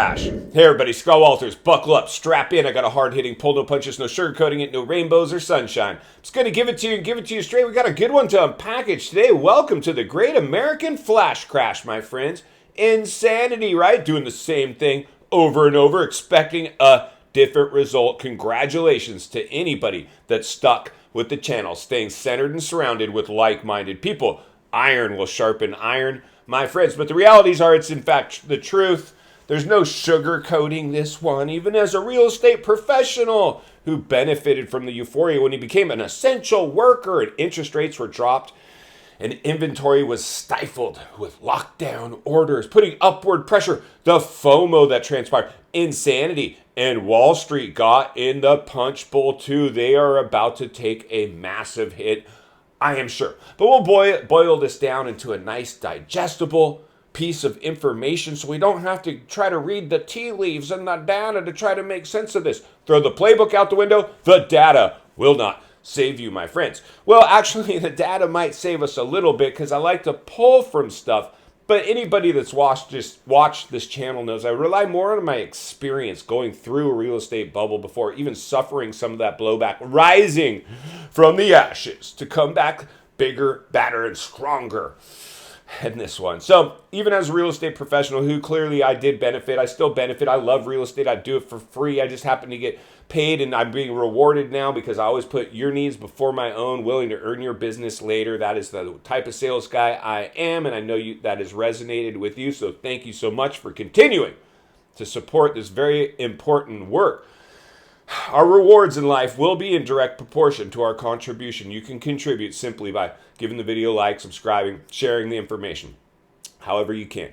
Hey everybody, Scott Walters, buckle up, strap in. I got a hard-hitting pull, no punches, no sugarcoating it, no rainbows or sunshine. I'm just going to give it to you and give it to you straight. We got a good one to unpackage today. Welcome to the Great American Flash Crash, my friends. Insanity, right? Doing the same thing over and over, expecting a different result. Congratulations to anybody that's stuck with the channel, staying centered and surrounded with like-minded people. Iron will sharpen iron, my friends. But the realities are, it's in fact the truth. There's no sugarcoating this one. Even as a real estate professional who benefited from the euphoria when he became an essential worker and interest rates were dropped and inventory was stifled with lockdown orders, putting upward pressure, the FOMO that transpired, insanity, and Wall Street got in the punch bowl too. They are about to take a massive hit, I am sure. But we'll boil this down into a nice digestible piece of information so we don't have to try to read the tea leaves and the data to try to make sense of this. Throw the playbook out the window. The data will not save you, my friends. Well, actually, the data might save us a little bit because I like to pull from stuff. But anybody that's watched this channel knows I rely more on my experience going through a real estate bubble before, even suffering some of that blowback, rising from the ashes to come back bigger, badder, and stronger in this one. So even as a real estate professional who clearly I did benefit, I still benefit. I love real estate. I do it for free. I just happen to get paid and I'm being rewarded now because I always put your needs before my own, willing to earn your business later. That is the type of sales guy I am, and I know that has resonated with you. So thank you so much for continuing to support this very important work. Our rewards in life will be in direct proportion to our contribution. You can contribute simply by giving the video a like, subscribing, sharing the information, however you can.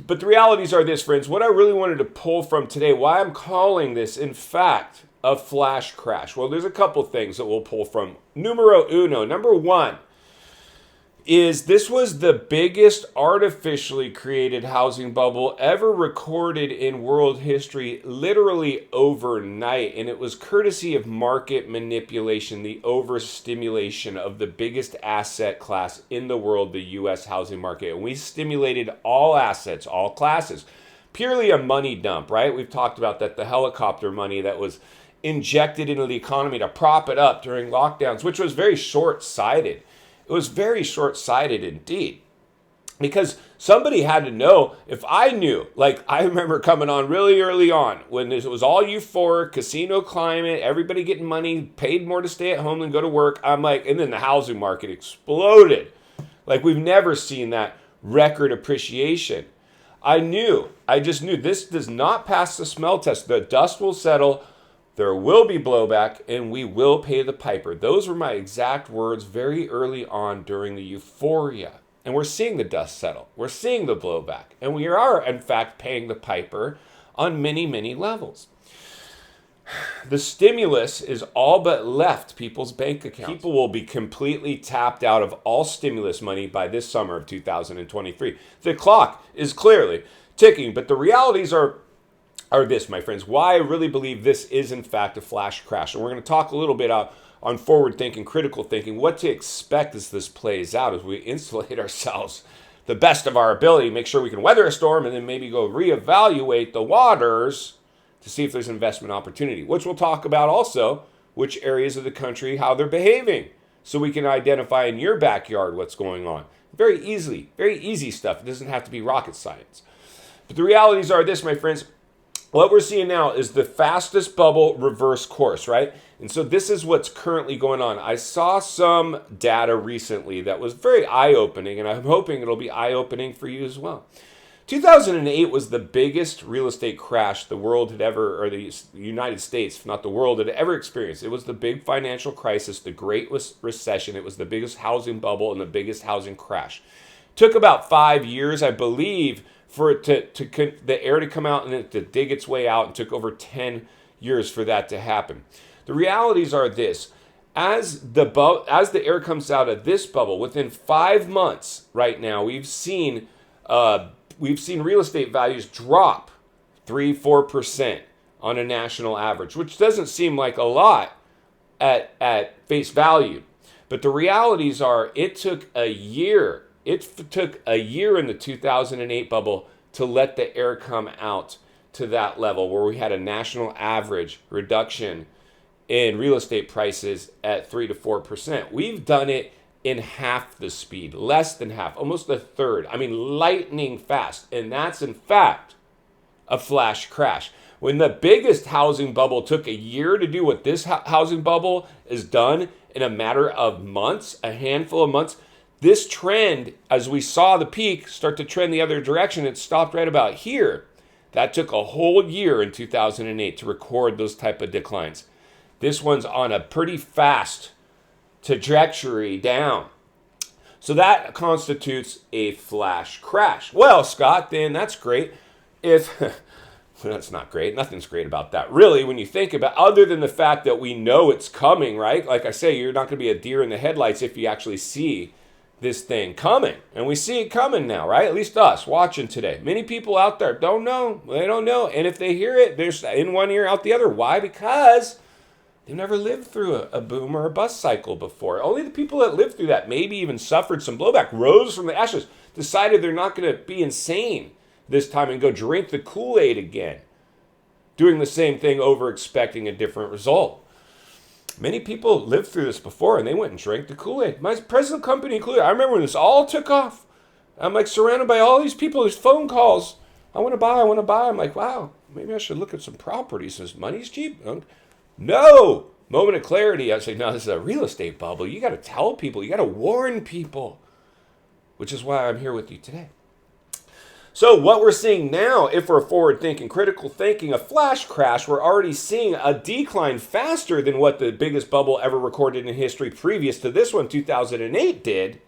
But the realities are this, friends. What I really wanted to pull from today, why I'm calling this, in fact, a flash crash. Well, there's a couple things that we'll pull from. Numero uno, number one, is this was the biggest artificially created housing bubble ever recorded in world history, literally overnight. And it was courtesy of market manipulation, the overstimulation of the biggest asset class in the world, the U.S. housing market. And we stimulated all assets, all classes, purely a money dump, right? We've talked about that, the helicopter money that was injected into the economy to prop it up during lockdowns, which was very short-sighted. It was very short-sighted indeed, because somebody had to know. If I knew, like I remember coming on really early on when it was all euphoric, casino climate, everybody getting money, paid more to stay at home than go to work. I'm like, and then the housing market exploded. Like we've never seen that record appreciation. I just knew this does not pass the smell test. The dust will settle. There will be blowback, and we will pay the piper. Those were my exact words very early on during the euphoria. And we're seeing the dust settle. We're seeing the blowback. And we are, in fact, paying the piper on many, many levels. The stimulus is all but left people's bank accounts. People will be completely tapped out of all stimulus money by this summer of 2023. The clock is clearly ticking, but the realities are this, my friends, why I really believe this is, in fact, a flash crash. And we're going to talk a little bit on forward thinking, critical thinking, what to expect as this plays out, as we insulate ourselves the best of our ability, make sure we can weather a storm, and then maybe go reevaluate the waters to see if there's investment opportunity, which we'll talk about also, which areas of the country, how they're behaving, so we can identify in your backyard what's going on. Very easy stuff. It doesn't have to be rocket science. But the realities are this, my friends. What we're seeing now is the fastest bubble reverse course, right? And so this is what's currently going on. I saw some data recently that was very eye-opening, and I'm hoping it'll be eye-opening for you as well. 2008 was the biggest real estate crash the world had ever, or the United States, if not the world, had ever experienced. It was the big financial crisis, the Great Recession. It was the biggest housing bubble and the biggest housing crash. It took about 5 years, I believe, for it the air to come out and it to dig its way out, and took over 10 years for that to happen. The realities are this: as the air comes out of this bubble, within 5 months right now, we've seen real estate values drop 3-4% on a national average, which doesn't seem like a lot at face value. But the realities are, it took a year. It took a year in the 2008 bubble to let the air come out to that level where we had a national average reduction in real estate prices at 3 to 4%. We've done it in half the speed, less than half, almost a third. I mean, lightning fast. And that's, in fact, a flash crash. When the biggest housing bubble took a year to do what this housing bubble is done in a matter of months, a handful of months, this trend, as we saw the peak start to trend the other direction, it stopped right about here. That took a whole year in 2008 to record those type of declines. This one's on a pretty fast trajectory down. So that constitutes a flash crash. Well, Scott, then that's great. That's not great. Nothing's great about that. Really, when you think about, other than the fact that we know it's coming, right? Like I say, you're not going to be a deer in the headlights if you actually see this thing coming. And we see it coming now, right? At least us watching today. Many people out there don't know. They don't know. And if they hear it, they're in one ear, out the other. Why? Because they've never lived through a boom or a bust cycle before. Only the people that lived through that, maybe even suffered some blowback, rose from the ashes, decided they're not going to be insane this time and go drink the Kool-Aid again, doing the same thing over, expecting a different result. Many people lived through this before and they went and drank the Kool-Aid. My present company included. I remember when this all took off. I'm like surrounded by all these people, these phone calls. I want to buy. I'm like, wow, maybe I should look at some properties since money's cheap. No! Moment of clarity. I was like, no, this is a real estate bubble. You got to tell people. You got to warn people. Which is why I'm here with you today. So what we're seeing now, if we're forward-thinking, critical thinking, a flash crash, we're already seeing a decline faster than what the biggest bubble ever recorded in history previous to this one, 2008, did.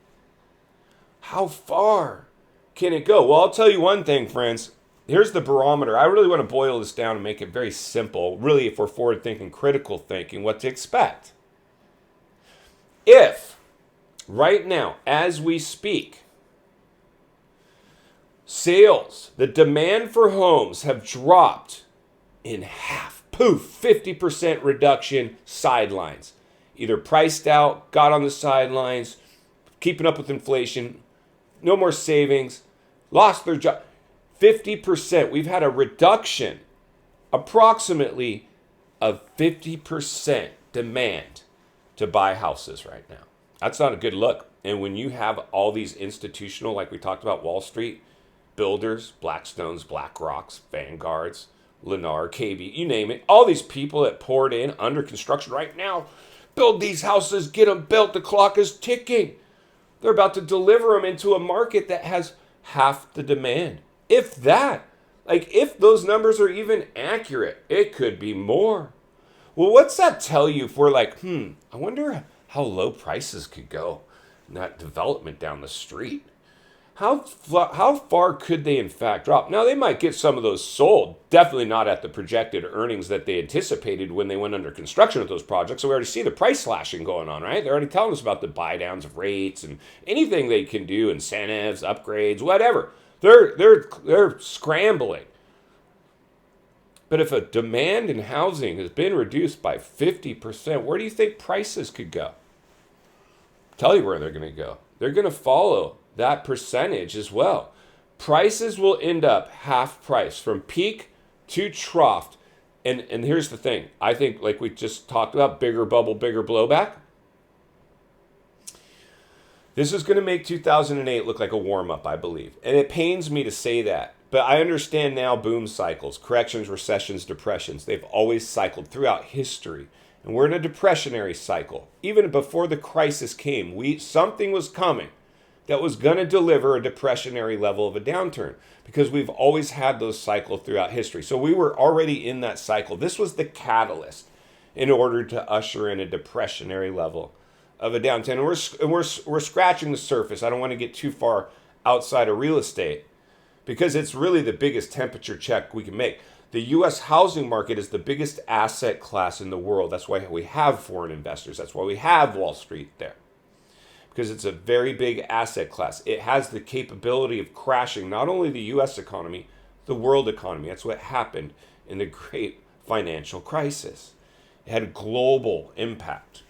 How far can it go? Well, I'll tell you one thing, friends. Here's the barometer. I really want to boil this down and make it very simple, really, if we're forward-thinking, critical thinking, what to expect. If, right now, as we speak, sales, the demand for homes have dropped in half. Poof, 50% reduction, sidelines. Either priced out, got on the sidelines, keeping up with inflation, no more savings, lost their job. 50%. We've had a reduction, approximately, of 50% demand to buy houses right now. That's not a good look. And when you have all these institutional, like we talked about, Wall Street, builders, Blackstones, BlackRocks, Vanguards, Lennar, KB, you name it. All these people that poured in under construction right now, build these houses, get them built. The clock is ticking. They're about to deliver them into a market that has half the demand. If that, like if those numbers are even accurate, it could be more. Well, what's that tell you if we're like, I wonder how low prices could go in that development down the street? How far could they in fact drop? Now, they might get some of those sold. Definitely not at the projected earnings that they anticipated when they went under construction with those projects. So we already see the price slashing going on, right? They're already telling us about the buy downs of rates and anything they can do, incentives, upgrades, whatever. They're scrambling. But if a demand in housing has been reduced by 50%, where do you think prices could go? I'll tell you where they're going to go. They're going to follow that percentage as well. Prices will end up half price from peak to trough. And here's the thing. I think, like we just talked about, bigger bubble, bigger blowback. This is going to make 2008 look like a warm-up, I believe. And it pains me to say that. But I understand now boom cycles, corrections, recessions, depressions. They've always cycled throughout history. And we're in a depressionary cycle. Even before the crisis came, something was coming that was going to deliver a depressionary level of a downturn, because we've always had those cycles throughout history. So we were already in that cycle. This was the catalyst in order to usher in a depressionary level of a downturn. And we're scratching the surface. I don't want to get too far outside of real estate, because it's really the biggest temperature check we can make. The U.S. housing market is the biggest asset class in the world. That's why we have foreign investors. That's why we have Wall Street there. Because it's a very big asset class. It has the capability of crashing not only the U.S. economy, the world economy. That's what happened in the great financial crisis. It had a global impact.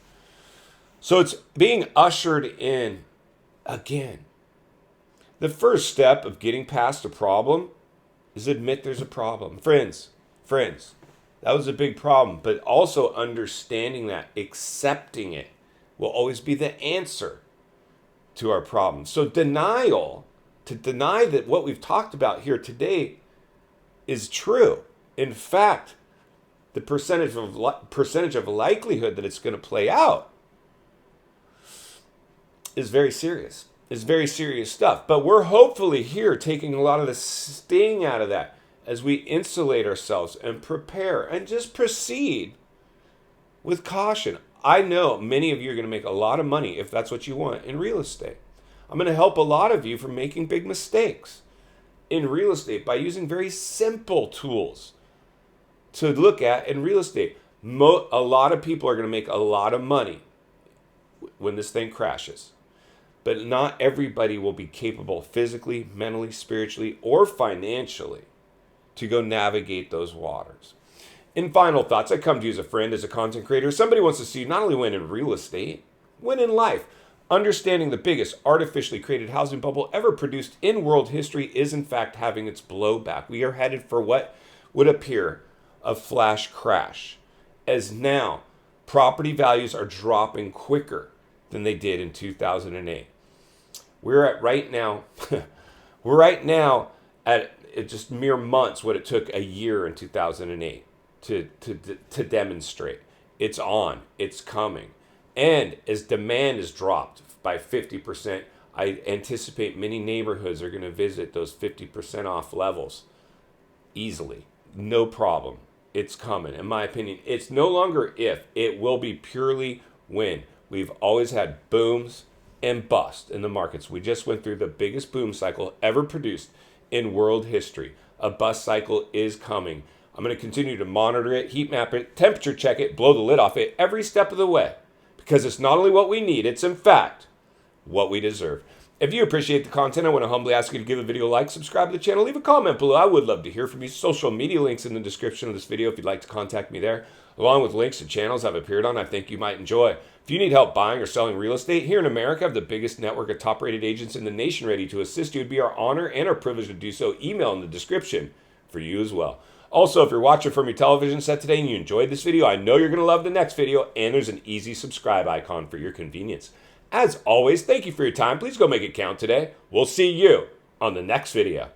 So it's being ushered in again. The first step of getting past a problem is admit there's a problem. Friends, that was a big problem. But also understanding that, accepting it, will always be the answer to our problems. So denial, to deny that what we've talked about here today is true. In fact, the percentage of likelihood that it's going to play out is very serious. It's very serious stuff. But we're hopefully here taking a lot of the sting out of that as we insulate ourselves and prepare and just proceed with caution. I know many of you are going to make a lot of money if that's what you want in real estate. I'm going to help a lot of you from making big mistakes in real estate by using very simple tools to look at in real estate. A lot of people are going to make a lot of money when this thing crashes. But not everybody will be capable physically, mentally, spiritually, or financially to go navigate those waters. In final thoughts, I come to you as a friend, as a content creator. Somebody wants to see you not only win in real estate, win in life. Understanding the biggest artificially created housing bubble ever produced in world history is in fact having its blowback. We are headed for what would appear a flash crash, as now property values are dropping quicker than they did in 2008. We're right now at just mere months what it took a year in 2008 to demonstrate. It's on, it's coming. And as demand is dropped by 50%, I anticipate many neighborhoods are going to visit those 50% off levels easily. No problem. It's coming. In my opinion, it's no longer if, it will be purely when. We've always had booms and busts in the markets. We just went through the biggest boom cycle ever produced in world history. A bust cycle is coming. I'm going to continue to monitor it, heat map it, temperature check it, blow the lid off it every step of the way. Because it's not only what we need, it's in fact what we deserve. If you appreciate the content, I want to humbly ask you to give the video a like, subscribe to the channel, leave a comment below. I would love to hear from you. Social media links in the description of this video if you'd like to contact me there, along with links to channels I've appeared on I think you might enjoy. If you need help buying or selling real estate, here in America, I have the biggest network of top-rated agents in the nation ready to assist you. It'd be our honor and our privilege to do so. Email in the description for you as well. Also, if you're watching from your television set today and you enjoyed this video, I know you're going to love the next video, and there's an easy subscribe icon for your convenience. As always, thank you for your time. Please go make it count today. We'll see you on the next video.